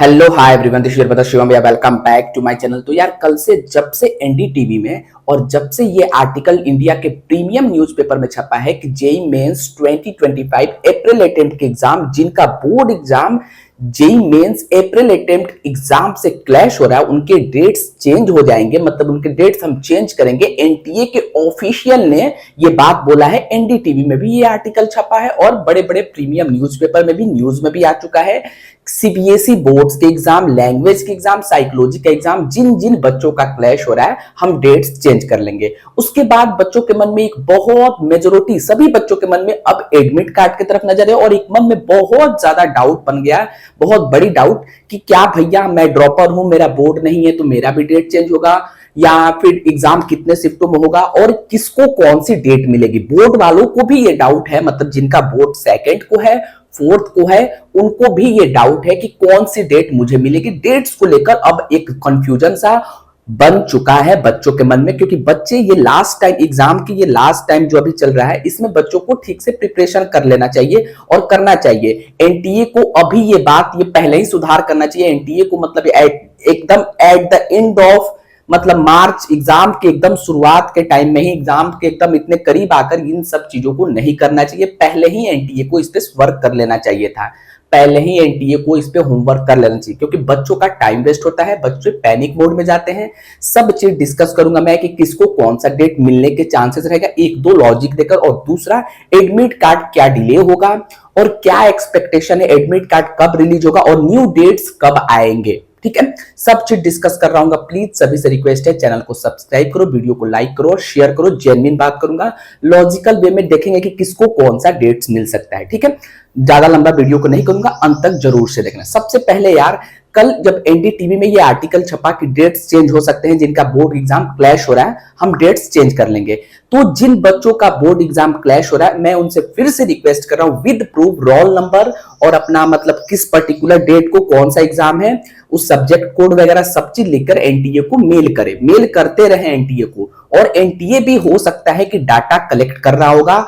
Hello hi everyone, this is Shivam भैया। Welcome back to my channel. तो यार कल से जब से एनडीटीवी में और जब से ये आर्टिकल इंडिया के प्रीमियम न्यूज़पेपर में छपा है कि जेई मेंस 2025 अप्रैल अटेम्प्ट के एग्जाम, जिनका board exam JEE Mains April attempt exam से क्लैश हो रहा है, उनके डेट्स चेंज हो जाएंगे। मतलब उनके डेट्स हम चेंज करेंगे। एनटीए के ऑफिशियल ने ये बात बोला है। एनडीटीवी में भी ये आर्टिकल छपा है और बड़े बड़े प्रीमियम न्यूज़पेपर में भी, न्यूज में भी आ चुका है। सीबीएसई बोर्ड्स के एग्जाम, लैंग्वेज के एग्जाम, साइकोलॉजी का एग्जाम, जिन जिन बच्चों का क्लैश हो रहा है, हम डेट्स चेंज कर लेंगे। उसके बाद बच्चों के मन में एक बहुत मेजोरिटी, सभी बच्चों के मन में अब एडमिट कार्ड की तरफ नजर है और एक मन में बहुत ज्यादा डाउट बन गया, बहुत बड़ी डाउट कि क्या भैया मैं ड्रॉपर हूं, मेरा बोर्ड नहीं है तो मेरा भी डेट चेंज होगा, या फिर एग्जाम कितने शिफ्टों में होगा और किसको कौन सी डेट मिलेगी। बोर्ड वालों को भी ये डाउट है, मतलब जिनका बोर्ड सेकंड को है, फोर्थ को है, उनको भी ये डाउट है कि कौन सी डेट मुझे मिलेगी। डेट्स को लेकर अब एक कंफ्यूजन सा बन चुका है बच्चों के मन में, क्योंकि बच्चे ये लास्ट टाइम एग्जाम की, ये लास्ट टाइम जो अभी चल रहा है, इसमें बच्चों को ठीक से प्रिपरेशन कर लेना चाहिए और करना चाहिए। एनटीए को अभी ये बात, ये पहले ही सुधार करना चाहिए। एनटीए को मतलब एकदम एट द एंड ऑफ, मतलब मार्च एग्जाम के एकदम शुरुआत के टाइम में ही, एग्जाम के एकदम इतने करीब आकर इन सब चीजों को नहीं करना चाहिए। पहले ही एनटीए को इस पे वर्क कर लेना चाहिए था, पहले ही एनटीए को इस पे होमवर्क कर लेना चाहिए, क्योंकि बच्चों का टाइम वेस्ट होता है, बच्चे पैनिक मोड में जाते हैं। सब चीज डिस्कस करूंगा मैं कि किसको कौन सा डेट मिलने के चांसेस रहेगा, एक दो लॉजिक देकर, और दूसरा एडमिट कार्ड क्या डिले होगा और क्या एक्सपेक्टेशन है, एडमिट कार्ड कब रिलीज होगा और न्यू डेट्स कब आएंगे। ठीक है, सब चीज डिस्कस कर रहा हूँ। प्लीज सभी से रिक्वेस्ट है, चैनल को सब्सक्राइब करो, वीडियो को लाइक करो और शेयर करो। जेन्युइन बात करूंगा, लॉजिकल वे में देखेंगे कि किसको कौन सा डेट्स मिल सकता है। ठीक है, ज्यादा लंबा वीडियो को नहीं करूंगा, अंत तक जरूर से देखना। सबसे पहले यार, कल जब एनडीटीवी में ये आर्टिकल छपा कि डेट्स चेंज हो सकते हैं, जिनका बोर्ड एग्जाम क्लैश हो रहा है, हम डेट्स चेंज कर लेंगे। तो जिन बच्चों का बोर्ड एग्जाम क्लैश हो रहा है, मैं उनसे फिर से रिक्वेस्ट कर रहा हूं, विद प्रूफ, रोल नंबर और अपना मतलब किस पर्टिकुलर डेट को कौन सा एग्जाम है, उस सब्जेक्ट कोड वगैरह सब चीज लिखकर एनटीए को मेल करें, मेल करते रहे एनटीए को। और एनटीए भी हो सकता है कि डाटा कलेक्ट कर रहा होगा,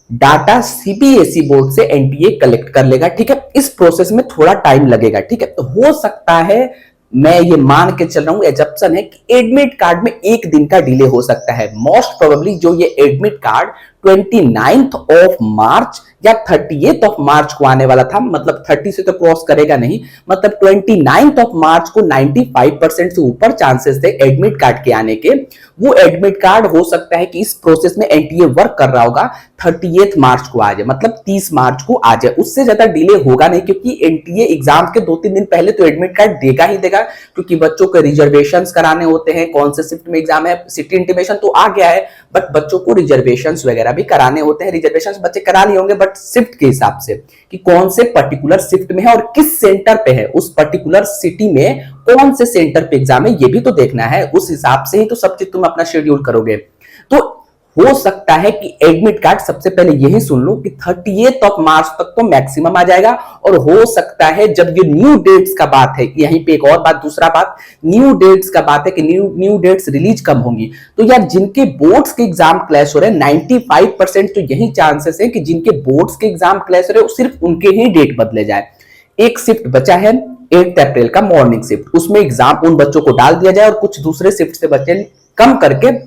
डाटा सीबीएसई बोर्ड से एनटीए कलेक्ट कर लेगा। ठीक है, इस प्रोसेस में थोड़ा टाइम लगेगा। ठीक है, तो हो सकता है, मैं ये मान के चल रहा हूं, एजप्शन है कि एडमिट कार्ड में एक दिन का डिले हो सकता है। मोस्ट प्रोबेबली जो ये admit card 29th of March या 30th ऑफ मार्च को आने वाला था, मतलब 30 से तो क्रॉस करेगा नहीं, मतलब 29th ऑफ मार्च को 95% से ऊपर चांसेस थे एडमिट कार्ड के आने के। वो एडमिट कार्ड हो सकता है कि इस प्रोसेस में एनटीए वर्क कर रहा होगा, 30th मार्च को आ जाए, मतलब 30 मार्च को आ जाए। उससे ज्यादा डिले होगा नहीं, क्योंकि एनटीए एग्जाम के 2-3 दिन पहले तो एडमिट कार्ड देगा ही देगा, क्योंकि बच्चों के रिजर्वेशन कराने होते हैं, कौन से शिफ्ट में एग्जाम है। सिटी इंटीमेशन तो आ गया है, बट बच्चों को रिजर्वेशन वगैरह भी कराने होते हैं। रिजर्वेशन बच्चे करा लिए होंगे, बट शिफ्ट के हिसाब से कि कौन से पर्टिकुलर शिफ्ट में है और किस सेंटर पे है, उस पर्टिकुलर सिटी में कौन से सेंटर पे एग्जाम है, ये भी तो देखना है। उस हिसाब से ही तो सब चीज तुम अपना शेड्यूल करोगे। तो हो सकता है कि एडमिट कार्ड, सबसे पहले यही सुन लो कि 30th ऑफ मार्च तक तो मैक्सिमम आ जाएगा। और हो सकता है जब ये न्यू डेट्स का बात है, यहीं पे एक और बात, दूसरा बात, न्यू डेट्स का बात है कि न्यू डेट्स रिलीज कब होंगी। तो यार जिनके बोर्ड्स के एग्जाम क्लैश हो रहे हैं, 95% तो यही चांसेस है कि जिनके बोर्ड्स के एग्जाम क्लैश हो रहे हैं, सिर्फ उनके ही डेट बदले जाए। एक शिफ्ट बचा है 8 अप्रैल का मॉर्निंग शिफ्ट, उसमें एग्जाम उन बच्चों को डाल दिया जाए और कुछ दूसरे शिफ्ट से बच्चे कम करके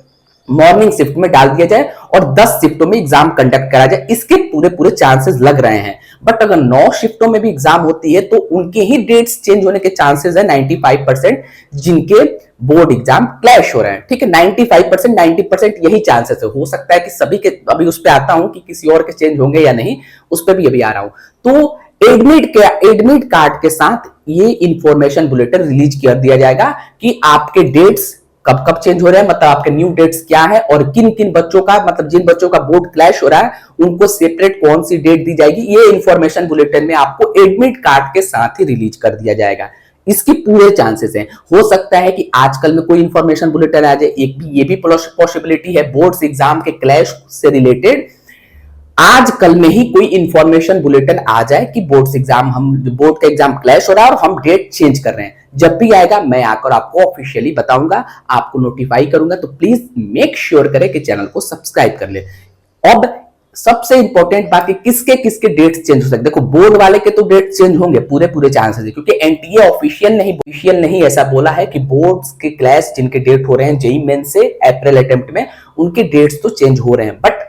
मॉर्निंग शिफ्ट में डाल दिया जाए और 10 शिफ्टों में एग्जाम कंडक्ट करा जाए। इसके पूरे पूरे चांसेस लग रहे हैं। बट अगर 9 शिफ्टों में भी एग्जाम होती है तो उनके ही डेट्स चेंज होने के चांसेस है 95%, जिनके बोर्ड एग्जाम क्लैश हो रहे हैं। ठीक है, 95%, 90% यही चांसेस है। हो सकता है कि सभी के, अभी उस पर आता हूं कि किसी और के चेंज होंगे या नहीं, उस पर भी अभी आ रहा हूं। तो एडमिट कार्ड के साथ ये इंफॉर्मेशन बुलेटिन रिलीज कर दिया जाएगा कि आपके डेट्स कब कब चेंज हो रहे हैं, मतलब आपके न्यू डेट्स क्या है और किन किन बच्चों का, मतलब जिन बच्चों का बोर्ड क्लैश हो रहा है उनको सेपरेट कौन सी डेट दी जाएगी। ये इंफॉर्मेशन बुलेटिन में आपको एडमिट कार्ड के साथ ही रिलीज कर दिया जाएगा। इसकी पूरे चांसेस हैं। हो सकता है कि आजकल में कोई इंफॉर्मेशन बुलेटिन आ जाए, एक भी ये भी पॉसिबिलिटी है, बोर्ड्स एग्जाम के क्लैश से रिलेटेड आज कल में ही कोई इंफॉर्मेशन बुलेटिन आ जाए कि बोर्ड का एग्जाम क्लैश हो रहा है और हम डेट चेंज कर रहे हैं। जब भी आएगा मैं आकर आपको ऑफिशियली बताऊंगा, आपको नोटिफाई करूंगा। तो प्लीज मेक श्योर करें कि चैनल को सब्सक्राइब कर ले। अब सबसे इंपॉर्टेंट बात है किसके किसके डेट चेंज हो सकते। देखो बोर्ड वाले के तो डेट चेंज होंगे पूरे चांसेस है, क्योंकि एनटीए ऑफिशियल नहीं ऐसा बोला है कि बोर्ड्स के क्लास जिनके डेट हो रहे हैं जेई मेन से अप्रैल अटेम्प्ट में उनके डेट्स तो चेंज हो रहे हैं, बट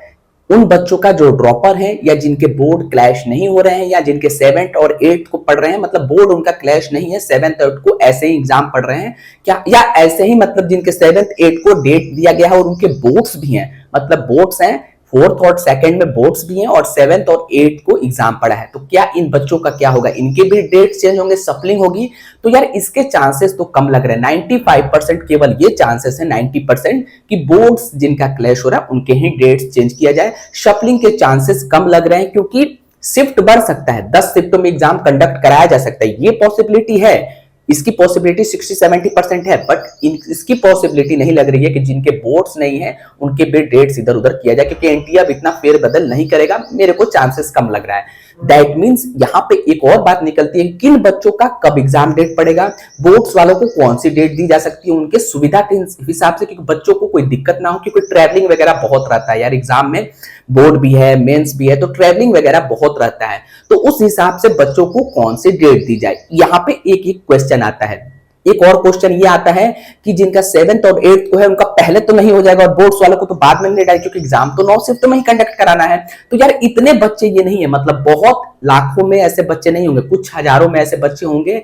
उन बच्चों का जो ड्रॉपर है या जिनके बोर्ड क्लैश नहीं हो रहे हैं या जिनके 7th और 8th को पढ़ रहे हैं, मतलब बोर्ड उनका क्लैश नहीं है, 7th 8th को ऐसे ही एग्जाम पढ़ रहे हैं क्या, या ऐसे ही मतलब जिनके 7th 8th को डेट दिया गया है और उनके बोर्ड्स भी हैं, मतलब बोर्ड्स हैं 4th और 2nd में बोर्ड्स भी हैं और 7th और 8th को एग्जाम पड़ा है, तो क्या इन बच्चों का क्या होगा, इनके भी डेट चेंज होंगे, सफलिंग होगी। तो यार इसके चांसेस तो कम लग रहे हैं, 95% केवल ये चांसेस है 90% कि बोर्ड्स जिनका क्लैश हो रहा है उनके ही डेट्स चेंज किया जाए। शफलिंग के चांसेस कम लग रहे हैं क्योंकि शिफ्ट बढ़ सकता है, 10 शिफ्टों में एग्जाम कंडक्ट कराया जा सकता है, ये पॉसिबिलिटी है, इसकी पॉसिबिलिटी 60-70% है, बट इसकी पॉसिबिलिटी नहीं लग रही है कि जिनके बोर्ड्स नहीं है उनके भी डेट्स इधर उधर किया जाए, क्योंकि एनटीए अब इतना फेरबदल नहीं करेगा, मेरे को चांसेस कम लग रहा है। दैट मीन्स यहाँ पे एक और बात निकलती है किन बच्चों का कब एग्जाम डेट पड़ेगा, बोर्ड्स वालों को कौन सी डेट दी जा सकती है उनके सुविधा के हिसाब से, क्योंकि बच्चों को कोई दिक्कत ना हो, क्योंकि ट्रैवलिंग वगैरह बहुत रहता है यार एग्जाम में, बोर्ड भी है मेंस भी है, तो ट्रैवलिंग वगैरह बहुत रहता है, तो उस हिसाब से बच्चों को कौन सी डेट दी जाए। यहाँ पे एक एक क्वेश्चन आता है। एक और क्वेश्चन ये आता है कि जिनका 7th और 8th को है उनका पहले तो नहीं हो जाएगा और बोर्ड्स वालों को तो बाद में नहीं डालेगा, क्योंकि एग्जाम तो 9 शिफ्ट में ही कंडक्ट कराना है। तो यार इतने बच्चे ये नहीं है, मतलब बहुत लाखों में ऐसे बच्चे नहीं होंगे, कुछ हजारों में ऐसे बच्चे होंगे,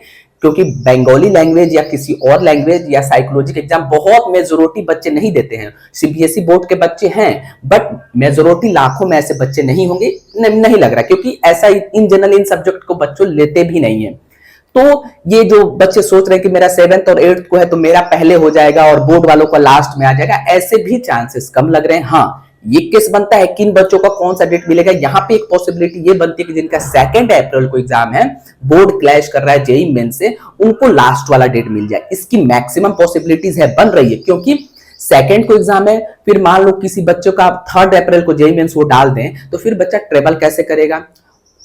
क्योंकि बंगाली लैंग्वेज या किसी और लैंग्वेज या साइकोलॉजी के एग्जाम बहुत मेजोरिटी बच्चे नहीं देते हैं, सीबीएसई बोर्ड के बच्चे हैं, बट मेजोरिटी लाखों में ऐसे बच्चे नहीं होंगे, नहीं लग रहा, क्योंकि ऐसा इन जनरल इन सब्जेक्ट को बच्चों लेते भी नहीं है। तो ये जो बच्चे सोच रहे हैं कि मेरा 7th और 8th को है तो मेरा पहले हो जाएगा और बोर्ड वालों का लास्ट में आ जाएगा, ऐसे भी चांसेस कम लग रहे हैं। हाँ ये केस बनता है किन बच्चों का कौन सा डेट मिलेगा, यहाँ पे एक पॉसिबिलिटी ये बनती है कि जिनका 2 अप्रैल को एग्जाम है, बोर्ड क्लैश कर रहा है जेई मेन से, उनको लास्ट वाला डेट मिल जाए, इसकी मैक्सिमम पॉसिबिलिटीज है, बन रही है, क्योंकि 2nd को एग्जाम है, फिर मान लो किसी बच्चों का 3 अप्रैल को जेई मेंस वो डाल दें, तो फिर बच्चा ट्रेवल कैसे करेगा,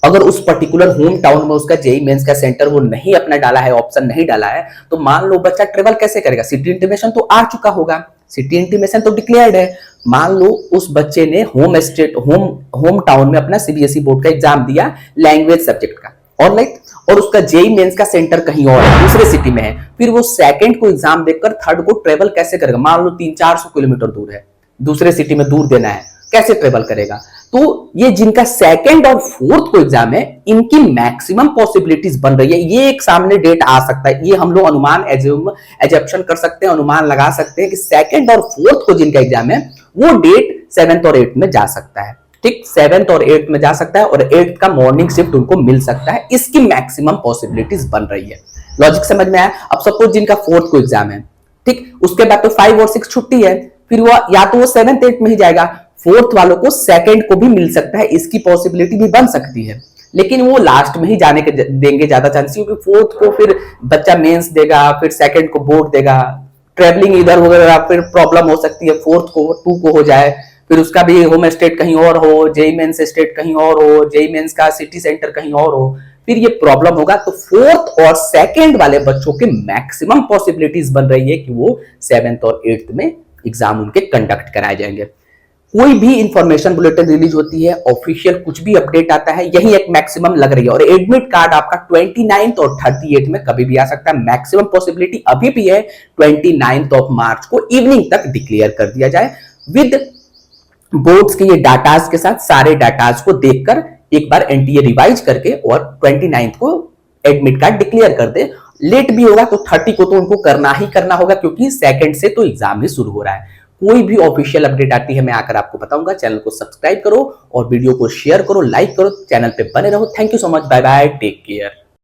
अगर उस पर्टिकुलर होम टाउन में उसका जेई मेंस का सेंटर वो नहीं अपना डाला है, ऑप्शन नहीं डाला है, तो मान लो बच्चा ट्रेवल कैसे करेगा, सिटी इंटीमेशन तो आ चुका होगा, सिटी इंटीमेशन तो डिक्लेयर्ड है, मान लो उस बच्चे ने होम टाउन में अपना सीबीएसई बोर्ड का एग्जाम दिया लैंग्वेज सब्जेक्ट का, ऑलराइट, और उसका जेई मेंस का सेंटर कहीं और है, दूसरे सिटी में है, फिर वो 2nd को एग्जाम देकर 3rd को ट्रेवल कैसे करेगा, मान लो 300-400 किलोमीटर दूर है, दूसरे सिटी में दूर देना है, कैसे ट्रेवल करेगा। तो ये जिनका 2nd और 4th को एग्जाम है इनकी मैक्सिमम पॉसिबिलिटीज बन रही है, ये एक सामने डेट आ सकता है, ये हम लोग अनुमान एजम्पशन कर सकते हैं, अनुमान लगा सकते हैं कि 2nd और 4th को जिनका एग्जाम है वो डेट 7th और 8th में जा सकता है, ठीक, 7th और 8th में जा सकता है और 8th का मॉर्निंग शिफ्ट उनको मिल सकता है, इसकी मैक्सिमम पॉसिबिलिटीज बन रही है। लॉजिक समझ में आया। अब सपोज जिनका 4th को एग्जाम है, ठीक, उसके बाद तो 5 और 6 छुट्टी है, फिर वो या तो वो 7th 8th में ही जाएगा, 4th वालों को 2nd को भी मिल सकता है, इसकी पॉसिबिलिटी भी बन सकती है, लेकिन वो लास्ट में ही जाने के देंगे ज्यादा चांस, क्योंकि 4th को फिर बच्चा मेंस देगा, फिर 2nd को बोर्ड देगा, ट्रेवलिंग इधर वगैरह फिर प्रॉब्लम हो सकती है, 4th को 2 को हो जाए, फिर उसका भी होम स्टेट कहीं और हो, जेई मेंस स्टेट कहीं और हो, जेई मेंस का सिटी सेंटर कहीं और हो, फिर ये प्रॉब्लम होगा। तो 4th और 2nd वाले बच्चों के मैक्सिमम पॉसिबिलिटीज बन रही है कि वो 7th और 8th में एग्जाम उनके कंडक्ट कराए जाएंगे। कोई भी इंफॉर्मेशन बुलेटिन रिलीज होती है, ऑफिशियल कुछ भी अपडेट आता है, यही एक मैक्सिमम लग रही है, और एडमिट कार्ड आपका 29 और 38 में कभी भी आ सकता है, मैक्सिमम पॉसिबिलिटी अभी भी है 29 ऑफ मार्च को इवनिंग तक डिक्लेयर कर दिया जाए, विद बोर्ड्स के ये डाटाज के साथ, सारे डाटाज को देखकर एक बार एनटीए रिवाइज करके और 29 को एडमिट कार्ड डिक्लेयर कर दे। लेट भी होगा तो 30 को तो उनको करना ही करना होगा, क्योंकि 2nd से तो एग्जाम ही शुरू हो रहा है। कोई भी ऑफिशियल अपडेट आती है मैं आकर आपको बताऊंगा। चैनल को सब्सक्राइब करो और वीडियो को शेयर करो, लाइक करो, चैनल पे बने रहो। Thank you so much, bye bye, take care.